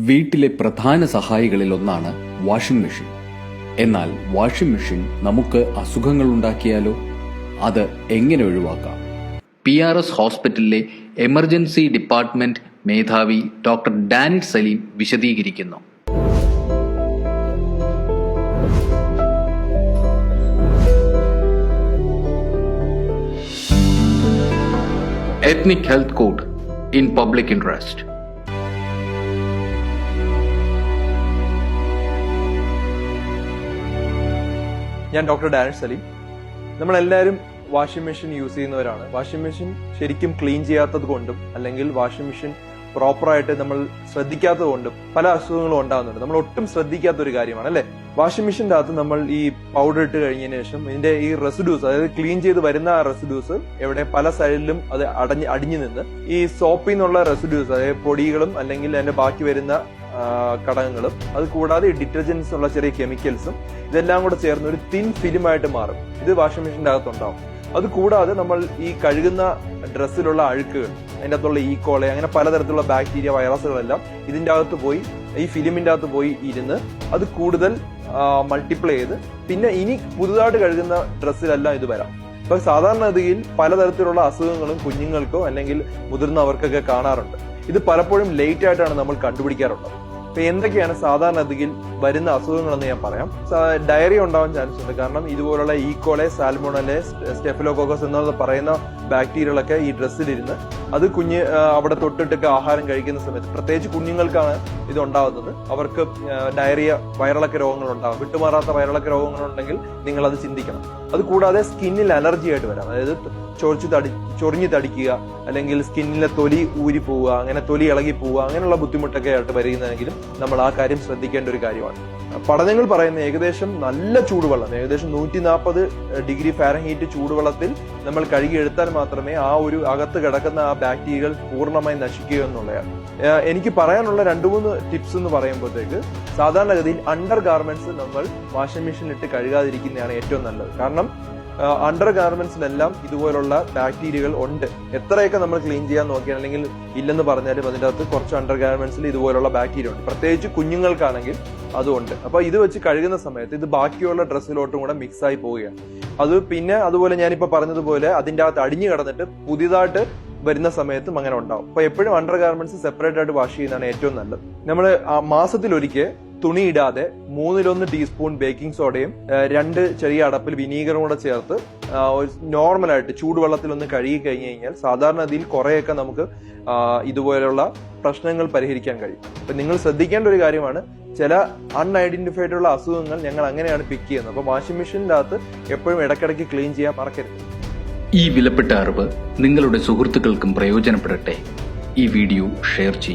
വീട്ടിലെ പ്രധാന സഹായികളിലൊന്നാണ് washing machine. എന്നാൽ വാഷിംഗ് മെഷീൻ നമുക്ക് അസുഖങ്ങൾ ഉണ്ടാക്കിയാലോ? അത് എങ്ങനെ ഒഴിവാക്കാം? PRS ഹോസ്പിറ്റലിലെ എമർജൻസി ഡിപ്പാർട്ട്മെന്റ് മേധാവി ഡോക്ടർ ഡാനിൽ സലീം വിശദീകരിക്കുന്നു. Ethnic health code in public interest. ഞാൻ ഡോക്ടർ ഡാനിൽ സലീം. നമ്മളെല്ലാവരും വാഷിംഗ് മെഷീൻ യൂസ് ചെയ്യുന്നവരാണ്. വാഷിംഗ് മെഷീൻ ശരിക്കും ക്ലീൻ ചെയ്യാത്തത് കൊണ്ടും അല്ലെങ്കിൽ വാഷിംഗ് മെഷീൻ പ്രോപ്പറായിട്ട് നമ്മൾ ശ്രദ്ധിക്കാത്തത് കൊണ്ടും പല അസുഖങ്ങളും ഉണ്ടാകുന്നുണ്ട്. നമ്മൾ ഒട്ടും ശ്രദ്ധിക്കാത്ത ഒരു കാര്യമാണ് അല്ലെ. വാഷിംഗ് മെഷീൻ്റെ അകത്ത് നമ്മൾ ഈ പൗഡർ ഇട്ട് കഴിഞ്ഞതിന് ശേഷം ഇതിന്റെ ഈ റെസിഡ്യൂസ്, അതായത് ക്ലീൻ ചെയ്ത് വരുന്ന ആ റെസിഡ്യൂസ് എവിടെ പല സൈഡിലും അത് അടിഞ്ഞു നിന്ന് ഈ സോപ്പിൽ നിന്നുള്ള റെസിഡ്യൂസ്, അതായത് പൊടികളും അല്ലെങ്കിൽ അതിന്റെ ബാക്കി വരുന്ന ഘടകങ്ങളും അത് കൂടാതെ ഡിറ്റർജൻസ് ഉള്ള ചെറിയ കെമിക്കൽസും ഇതെല്ലാം കൂടെ ചേർന്ന് ഒരു തിൻ ഫിലിമായിട്ട് മാറും. ഇത് വാഷിംഗ് മെഷീൻ്റെ അകത്തുണ്ടാവും. അത് കൂടാതെ നമ്മൾ ഈ കഴുകുന്ന ഡ്രസ്സിലുള്ള അഴുക്കുകൾ, അതിൻ്റെ അകത്തുള്ള ഈക്കോളെ, അങ്ങനെ പലതരത്തിലുള്ള ബാക്ടീരിയ, വൈറസുകളെല്ലാം ഇതിൻ്റെ അകത്ത് പോയി ഈ ഫിലിമിൻ്റെ അകത്ത് പോയി ഇരുന്ന് അത് കൂടുതൽ മൾട്ടിപ്ലൈ ചെയ്ത് പിന്നെ ഇനി പുതുതായിട്ട് കഴുകുന്ന ഡ്രസ്സിലെല്ലാം ഇത് വരാം. ഇപ്പൊ സാധാരണഗതിയിൽ പലതരത്തിലുള്ള അസുഖങ്ങളും കുഞ്ഞുങ്ങൾക്കോ അല്ലെങ്കിൽ മുതിർന്നവർക്കൊക്കെ കാണാറുണ്ട്. ഇത് പലപ്പോഴും ലേറ്റ് ആയിട്ടാണ് നമ്മൾ കണ്ടുപിടിക്കാറുള്ളത്. അപ്പൊ എന്തൊക്കെയാണ് സാധാരണഗതിയിൽ വരുന്ന അസുഖങ്ങളെന്ന് ഞാൻ പറയാം. ഡയറിയ ഉണ്ടാവാൻ ചാൻസ് ഉണ്ട്. കാരണം ഇതുപോലുള്ള ഈക്കോളെ, സാൽമോണലെ, സ്റ്റെഫിലോകോക്കസ് എന്ന് പറയുന്ന ബാക്ടീരിയകളൊക്കെ ഈ ഡ്രസ്സിലിരുന്ന് അത് അവിടെ തൊട്ടിട്ടൊക്കെ ആഹാരം കഴിക്കുന്ന സമയത്ത്, പ്രത്യേകിച്ച് കുഞ്ഞുങ്ങൾക്കാണ് ഇത് ഉണ്ടാകുന്നത്, അവർക്ക് ഡയറിയ, വയറിളക്ക രോഗങ്ങൾ ഉണ്ടാകും. വിട്ടുമാറാത്ത വയറിളക്ക രോഗങ്ങളുണ്ടെങ്കിൽ നിങ്ങൾ അത് ചിന്തിക്കണം. അത് കൂടാതെ സ്കിന്നിൽ അലർജി ആയിട്ട് വരാം. അതായത് ചൊറിഞ്ഞു തടിക്കുക, അല്ലെങ്കിൽ സ്കിന്നിലെ തൊലി ഊരി പോവുക, അങ്ങനെ തൊലി ഇളകി പോവുക, അങ്ങനെയുള്ള ബുദ്ധിമുട്ടൊക്കെ ആയിട്ട് വരുന്നതെങ്കിലും നമ്മൾ ആ കാര്യം ശ്രദ്ധിക്കേണ്ട ഒരു കാര്യമാണ്. പഠനങ്ങൾ പറയുന്ന ഏകദേശം നല്ല ചൂടുവെള്ളം, ഏകദേശം 140 ഡിഗ്രി ഫാരൻഹീറ്റ് ചൂടുവെള്ളത്തിൽ നമ്മൾ കഴുകിയെടുത്താൽ മാത്രമേ ആ ഒരു അകത്ത് കിടക്കുന്ന ആ ബാക്ടീരിയകൾ പൂർണ്ണമായി നശിക്കുക എന്നുള്ളതാണ്. എനിക്ക് പറയാനുള്ള 2-3 ടിപ്സ് എന്ന് പറയുമ്പോഴത്തേക്ക്, സാധാരണഗതിയിൽ അണ്ടർ ഗാർമെന്റ്സ് നമ്മൾ വാഷിംഗ് മെഷീനിലിട്ട് കഴുകാതിരിക്കുന്നതാണ് ഏറ്റവും നല്ലത്. കാരണം അണ്ടർ ഗാർമെന്റ്സിലെല്ലാം ഇതുപോലുള്ള ബാക്ടീരിയകൾ ഉണ്ട്. എത്രയൊക്കെ നമ്മൾ ക്ലീൻ ചെയ്യാൻ നോക്കിയാൽ, അല്ലെങ്കിൽ ഇല്ലെന്ന് പറഞ്ഞാലും അതിൻ്റെ അകത്ത് കുറച്ച് അണ്ടർ ഗാർമെന്റ്സിൽ ഇതുപോലുള്ള ബാക്ടീരിയ ഉണ്ട്. പ്രത്യേകിച്ച് കുഞ്ഞുങ്ങൾക്കാണെങ്കിൽ അതുണ്ട്. അപ്പൊ ഇത് വെച്ച് കഴുകുന്ന സമയത്ത് ഇത് ബാക്കിയുള്ള ഡ്രസ്സിലോട്ടും കൂടെ മിക്സ് ആയി പോവുകയാണ്. അത് പിന്നെ അതുപോലെ ഞാനിപ്പോ പറഞ്ഞതുപോലെ അതിൻ്റെ അകത്ത് അടിഞ്ഞു കിടന്നിട്ട് പുതിയതായിട്ട് വരുന്ന സമയത്തും അങ്ങനെ ഉണ്ടാവും. അപ്പൊ എപ്പോഴും അണ്ടർ ഗാർമെന്റ്സ് സെപ്പറേറ്റ് ആയിട്ട് വാഷ് ചെയ്യുന്നതാണ് ഏറ്റവും നല്ലത്. നമ്മൾ മാസത്തിലൊരിക്കൽ തുണി ഇടാതെ 1/3 ടീസ്പൂൺ ബേക്കിംഗ് സോഡയും 2 ചെറിയ അടപ്പിൽ വിനീഗറും കൂടെ ചേർത്ത് നോർമലായിട്ട് ചൂടുവെള്ളത്തിൽ ഒന്ന് കഴുകി കഴിഞ്ഞു കഴിഞ്ഞാൽ സാധാരണഗതിയിൽ കുറേയൊക്കെ നമുക്ക് ഇതുപോലുള്ള പ്രശ്നങ്ങൾ പരിഹരിക്കാൻ കഴിയും. അപ്പൊ നിങ്ങൾ ശ്രദ്ധിക്കേണ്ട ഒരു കാര്യമാണ്, ചില അൺഐഡന്റിഫൈഡ് ഉള്ള അസുഖങ്ങൾ ഞങ്ങൾ അങ്ങനെയാണ് പിക്ക് ചെയ്യുന്നത്. അപ്പൊ വാഷിംഗ് മെഷീൻ്റെ അകത്ത് എപ്പോഴും ഇടയ്ക്കിടയ്ക്ക് ക്ലീൻ ചെയ്യാൻ മറക്കരുത്. ഈ വിലപ്പെട്ട അറിവ് നിങ്ങളുടെ സുഹൃത്തുക്കൾക്കും പ്രയോജനപ്പെടട്ടെ. ഈ വീഡിയോ ഷെയർ ചെയ്യും.